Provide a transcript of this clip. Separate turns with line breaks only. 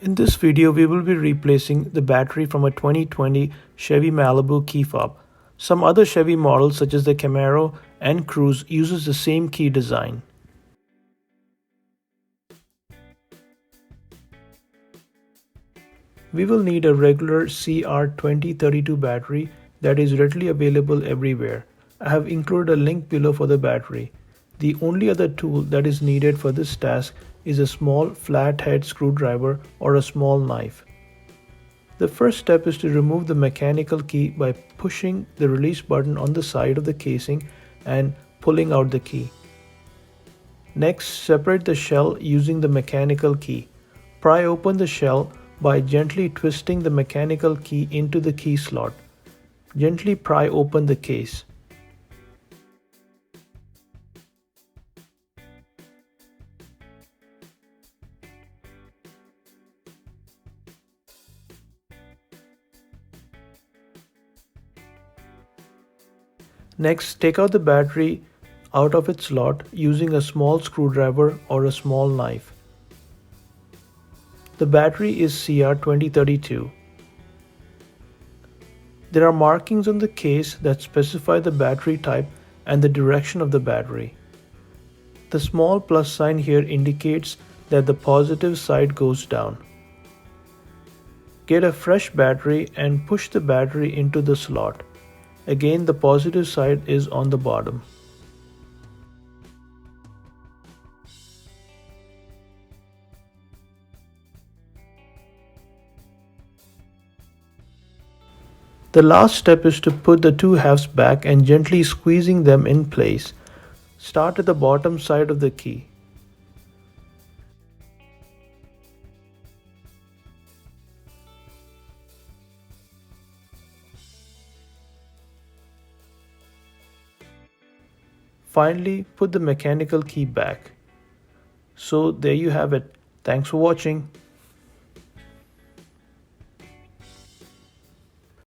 In this video, we will be replacing the battery from a 2020 Chevy Malibu key fob. Some other Chevy models such as the Camaro and Cruze uses the same key design. We will need a regular CR2032 battery that is readily available everywhere. I have included a link below for the battery. The only other tool that is needed for this task is a small flathead screwdriver or a small knife. The first step is to remove the mechanical key by pushing the release button on the side of the casing and pulling out the key. Next, separate the shell using the mechanical key. Pry open the shell by gently twisting the mechanical key into the key slot. Gently pry open the case. Next, take out the battery out of its slot using a small screwdriver or a small knife. The battery is CR2032. There are markings on the case that specify the battery type and the direction of the battery. The small plus sign here indicates that the positive side goes down. Get a fresh battery and push the battery into the slot. Again, the positive side is on the bottom. The last step is to put the two halves back and gently squeezing them in place. Start at the bottom side of the key. Finally, put the mechanical key back. So there you have it. Thanks for watching.